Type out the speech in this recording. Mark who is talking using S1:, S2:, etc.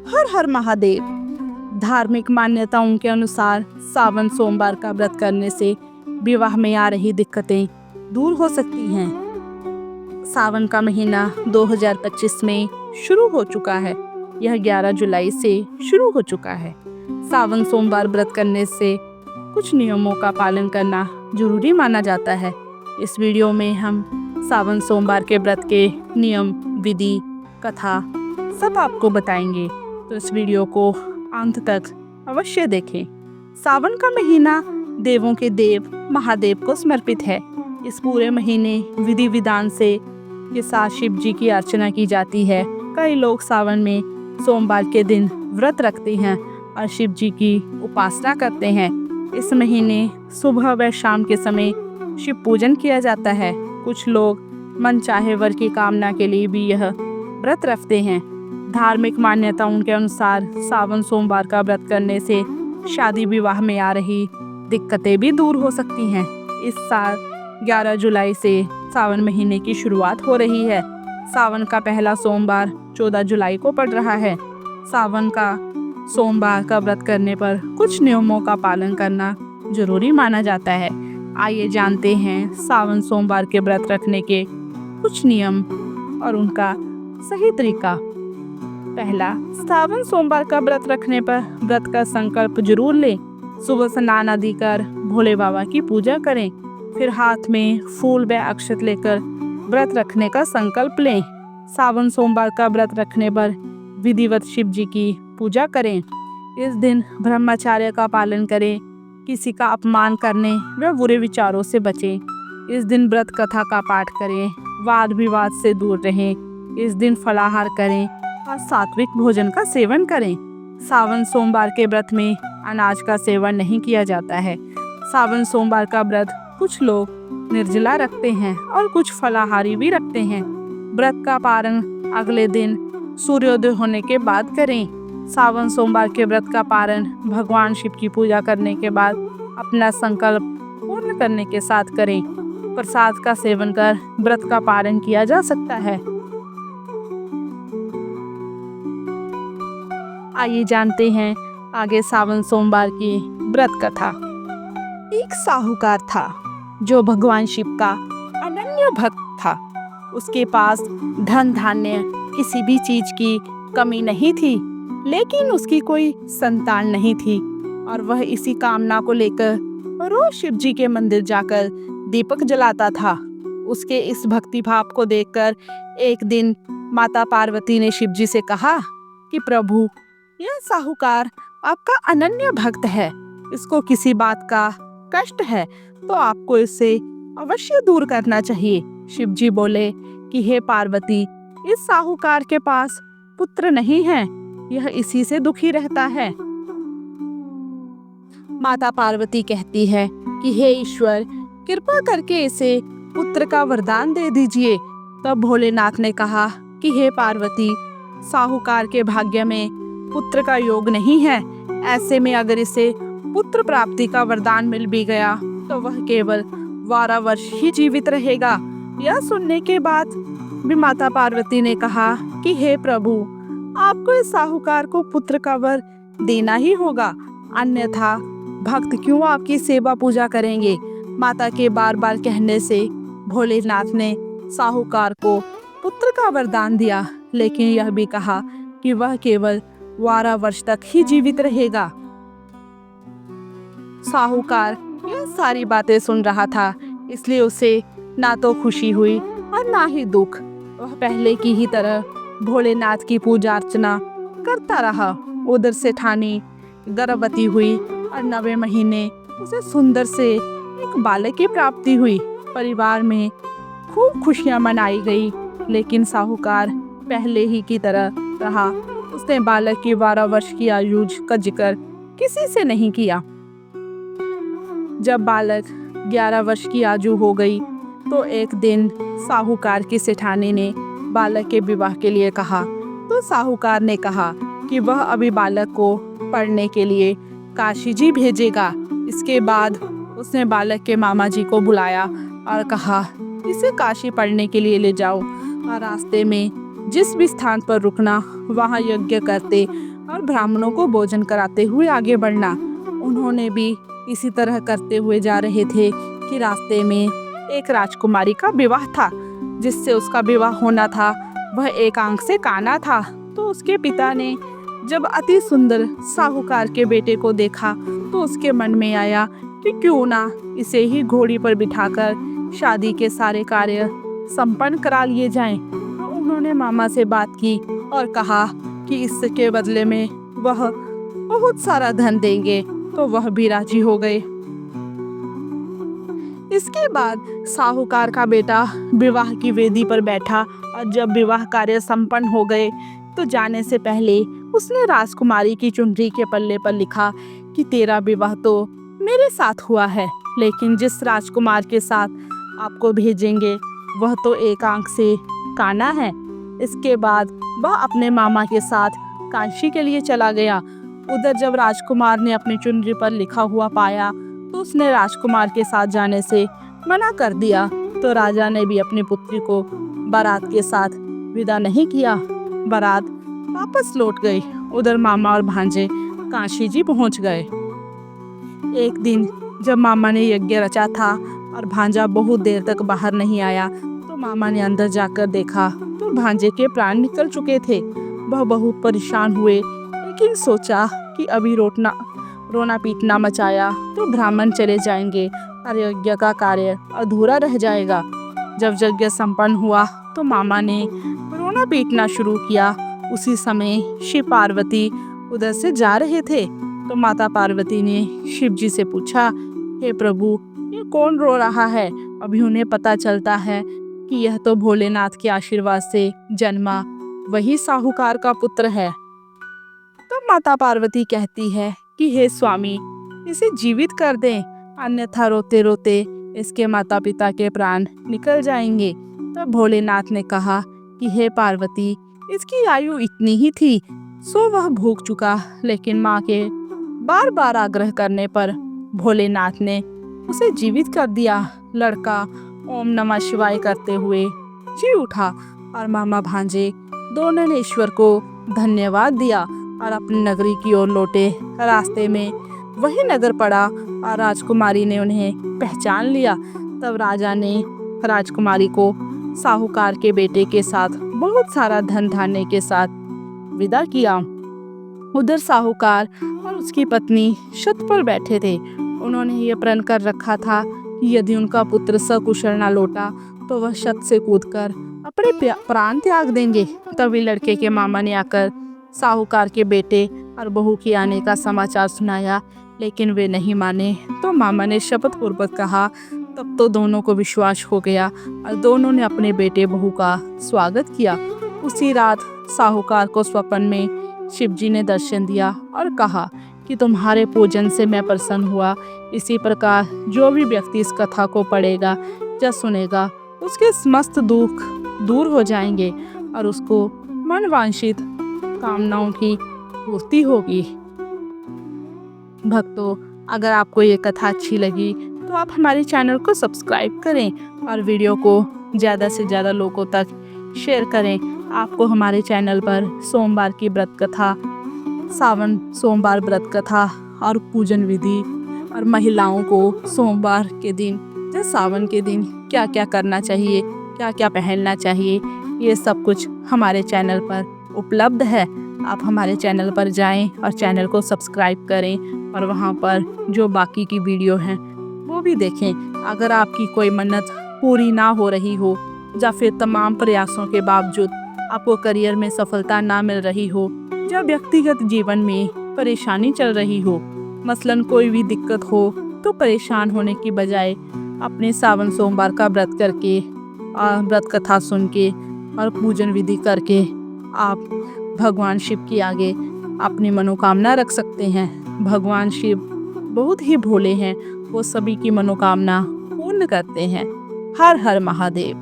S1: हर हर महादेव। धार्मिक मान्यताओं के अनुसार सावन सोमवार का व्रत करने से विवाह में आ रही दिक्कतें दूर हो सकती हैं। सावन का महीना 2025 में शुरू हो चुका है। यह 11 जुलाई से शुरू हो चुका है। सावन सोमवार व्रत करने से कुछ नियमों का पालन करना जरूरी माना जाता है। इस वीडियो में हम सावन सोमवार के व्रत के नियम, विधि, कथा सब आपको बताएंगे, तो इस वीडियो को अंत तक अवश्य देखें। सावन का महीना देवों के देव महादेव को समर्पित है। इस पूरे महीने विधि विधान से के साथ शिव जी की अर्चना की जाती है। कई लोग सावन में सोमवार के दिन व्रत रखते हैं और शिव जी की उपासना करते हैं। इस महीने सुबह व शाम के समय शिव पूजन किया जाता है। कुछ लोग मनचाहे वर की कामना के लिए भी यह व्रत रखते हैं। धार्मिक मान्यताओं के अनुसार सावन सोमवार का व्रत करने से शादी विवाह में आ रही दिक्कतें भी दूर हो सकती हैं। इस साल 11 जुलाई से सावन महीने की शुरुआत हो रही है। सावन का पहला सोमवार 14 जुलाई को पड़ रहा है। सावन का सोमवार का व्रत करने पर कुछ नियमों का पालन करना जरूरी माना जाता है। आइए जानते हैं सावन सोमवार के व्रत रखने के कुछ नियम और उनका सही तरीका। पहला, सावन सोमवार का व्रत रखने पर व्रत का संकल्प जरूर लें। सुबह स्नान आदि कर भोले बाबा की पूजा करें, फिर हाथ में फूल व अक्षत लेकर व्रत रखने का संकल्प लें। सावन सोमवार का व्रत रखने पर विधिवत शिव जी की पूजा करें। इस दिन ब्रह्मचर्य का पालन करें, किसी का अपमान करने व बुरे विचारों से बचें। इस दिन व्रत कथा का पाठ करें, वाद विवाद से दूर रहें। इस दिन फलाहार करें और सात्विक भोजन का सेवन करें। सावन सोमवार के व्रत में अनाज का सेवन नहीं किया जाता है। सावन सोमवार का व्रत कुछ लोग निर्जला रखते हैं और कुछ फलाहारी भी रखते हैं। व्रत का पारण अगले दिन सूर्योदय होने के बाद करें। सावन सोमवार के व्रत का पारण भगवान शिव की पूजा करने के बाद अपना संकल्प पूर्ण करने के साथ करें। प्रसाद का सेवन कर व्रत का पारण किया जा सकता है। आइए जानते हैं आगे सावन सोमवार की व्रत कथा। एक साहूकार था जो भगवान शिव का अनन्य भक्त था। उसके पास धन धान्य किसी भी चीज की कमी नहीं थी, लेकिन उसकी कोई संतान नहीं थी और वह इसी कामना को लेकर रोज शिव जी के मंदिर जाकर दीपक जलाता था। उसके इस भक्ति भाव को देखकर एक दिन माता पार्वती ने शिव जी से कहा कि प्रभु, यह साहूकार आपका अनन्य भक्त है, इसको किसी बात का कष्ट है तो आपको इससे अवश्य दूर करना चाहिए। शिव जी बोले कि हे पार्वती, इस साहूकार के पास पुत्र नहीं है, यह इसी से दुखी रहता है। माता पार्वती कहती है कि हे ईश्वर, कृपा करके इसे पुत्र का वरदान दे दीजिए। तब भोलेनाथ ने कहा कि हे पार्वती, साहूकार के भाग्य में पुत्र का योग नहीं है। ऐसे में अगर इसे पुत्र प्राप्ति का वरदान मिल भी गया तो वह केवल 12 वर्ष ही जीवित रहेगा। यह सुनने के बाद भी माता पार्वती ने कहा कि हे प्रभु, आपको इस साहूकार को पुत्र का वर देना ही होगा, अन्यथा भक्त क्यों आपकी सेवा पूजा करेंगे। माता के बार बार कहने से भोलेनाथ ने साहूकार को पुत्र का वरदान दिया, लेकिन यह भी कहा कि वह केवल 12 वर्ष तक ही जीवित रहेगा। साहूकार यह सारी बातें सुन रहा था, इसलिए उसे ना तो खुशी हुई और ना ही दुख। वह पहले की ही तरह भोलेनाथ की पूजा अर्चना करता रहा। उधर से ठानी गर्भवती हुई और 9वें महीने उसे सुंदर से एक बालक की प्राप्ति हुई। परिवार में खूब खुशियां मनाई गई, लेकिन साहूकार पहले ही की तरह रहा। उसने बालक की 12 वर्ष की आयु का जिक्र किसी से नहीं किया। जब बालक 11 वर्ष की आयु हो गई तो एक दिन साहूकार की सेठानी ने बालक के विवाह के लिए कहा। तो साहूकार ने कहा कि वह अभी बालक को पढ़ने के लिए काशी जी भेजेगा। इसके बाद उसने बालक के मामा जी को बुलाया और कहा, इसे काशी पढ़ने के लिए ले जाओ और रास्ते में जिस भी स्थान पर रुकना वहाँ यज्ञ करते और ब्राह्मणों को भोजन कराते हुए आगे बढ़ना। उन्होंने भी इसी तरह करते हुए जा रहे थे कि रास्ते में एक राजकुमारी का विवाह था। जिससे उसका विवाह होना था वह एक आंख से काना था। तो उसके पिता ने जब अति सुंदर साहूकार के बेटे को देखा तो उसके मन में आया कि क्यों ना इसे ही घोड़ी पर बिठाकर शादी के सारे कार्य संपन्न करा लिए जाएं। तो उन्होंने मामा से बात की और कहा कि इसके बदले में वह बहुत सारा धन देंगे। तो वह भी राजी हो गए। इसके बाद साहूकार का बेटा विवाह की वेदी पर बैठा और जब विवाह कार्य संपन्न हो गए तो जाने से पहले उसने राजकुमारी की चुनरी के पल्ले पर लिखा कि तेरा विवाह तो मेरे साथ हुआ है, लेकिन जिस राजकुमार के साथ आपको भेजेंगे वह तो एक आंख से काना है। इसके बाद वह अपने मामा के साथ काशी के लिए चला गया। उधर जब राजकुमार ने अपनी चुनरी पर लिखा हुआ पाया तो उसने राजकुमार के साथ जाने से मना कर दिया। तो राजा ने भी अपनी पुत्री को बारात के साथ विदा नहीं किया। बारात वापस लौट गई। उधर मामा और भांजे काशी जी पहुंच गए। एक दिन जब मामा ने यज्ञ रचा था और भांजा बहुत देर तक बाहर नहीं आया तो मामा ने अंदर जाकर देखा तो भांजे के प्राण निकल चुके थे। वह बहुत परेशान हुए, लेकिन सोचा कि अभी रोना पीटना मचाया तो ब्राह्मण चले जाएंगे और यज्ञ का कार्य अधूरा रह जाएगा। जब यज्ञ संपन्न हुआ तो मामा ने रोना पीटना शुरू किया। उसी समय शिव पार्वती उधर से जा रहे थे। तो माता पार्वती ने शिव जी से पूछा, हे प्रभु, ये कौन रो रहा है? अभी उन्हें पता चलता है कि यह तो भोलेनाथ के आशीर्वाद से जन्मा वही साहूकार का पुत्र है। तो माता पार्वती कहती है कि हे स्वामी, इसे जीवित कर दें, अन्यथा रोते रोते इसके माता पिता के प्राण निकल जाएंगे। तब भोलेनाथ ने कहा कि हे पार्वती, इसकी आयु इतनी ही थी, सो वह भूख चुका। लेकिन माँ के बार बार आग्रह करने पर भोलेनाथ ने उसे जीवित कर दिया। लड़का ओम नमः शिवाय करते हुए जी उठा और मामा भांजे दोनों ने ईश्वर को धन्यवाद दिया और अपनी नगरी की ओर लौटे। रास्ते में वही नगर पड़ा और राजकुमारी ने उन्हें पहचान लिया। तब राजा ने राजकुमारी को साहूकार के बेटे के साथ बहुत सारा धन धान्य के साथ विदा किया। उधर साहूकार और उसकी पत्नी छत पर बैठे थे। उन्होंने ये प्रण कर रखा था कि यदि उनका पुत्र सकुशल न लौटा तो वह छत से कूदकर अपने प्राण त्याग देंगे। तभी लड़के के मामा ने आकर साहूकार के बेटे और बहू के आने का समाचार सुनाया, लेकिन वे नहीं माने। तो मामा ने शपथ पूर्वक कहा। तब तो दोनों को विश्वास हो गया और दोनों ने अपने बेटे बहू का स्वागत किया। उसी रात साहूकार को स्वप्न में शिव जी ने दर्शन दिया और कहा कि तुम्हारे पूजन से मैं प्रसन्न हुआ। इसी प्रकार जो भी व्यक्ति इस कथा को पढ़ेगा या सुनेगा उसके समस्त दुख दूर हो जाएंगे और उसको मनवांछित कामनाओं की पूर्ति होगी। भक्तों, अगर आपको ये कथा अच्छी लगी तो आप हमारे चैनल को सब्सक्राइब करें और वीडियो को ज़्यादा से ज़्यादा लोगों तक शेयर करें। आपको हमारे चैनल पर सोमवार की व्रत कथा, सावन सोमवार व्रत कथा और पूजन विधि और महिलाओं को सोमवार के दिन या सावन के दिन क्या क्या करना चाहिए, क्या क्या पहनना चाहिए, ये सब कुछ हमारे चैनल पर उपलब्ध है। आप हमारे चैनल पर जाएं और चैनल को सब्सक्राइब करें और वहां पर जो बाकी की वीडियो हैं वो भी देखें। अगर आपकी कोई मन्नत पूरी ना हो रही हो या फिर तमाम प्रयासों के बावजूद आपको करियर में सफलता ना मिल रही हो या व्यक्तिगत जीवन में परेशानी चल रही हो, मसलन कोई भी दिक्कत हो, तो परेशान होने की बजाय अपने सावन सोमवार का व्रत करके और व्रत कथा सुन के और पूजन विधि करके आप भगवान शिव के आगे अपनी मनोकामना रख सकते हैं। भगवान शिव बहुत ही भोले हैं, वो सभी की मनोकामना पूर्ण करते हैं। हर हर महादेव।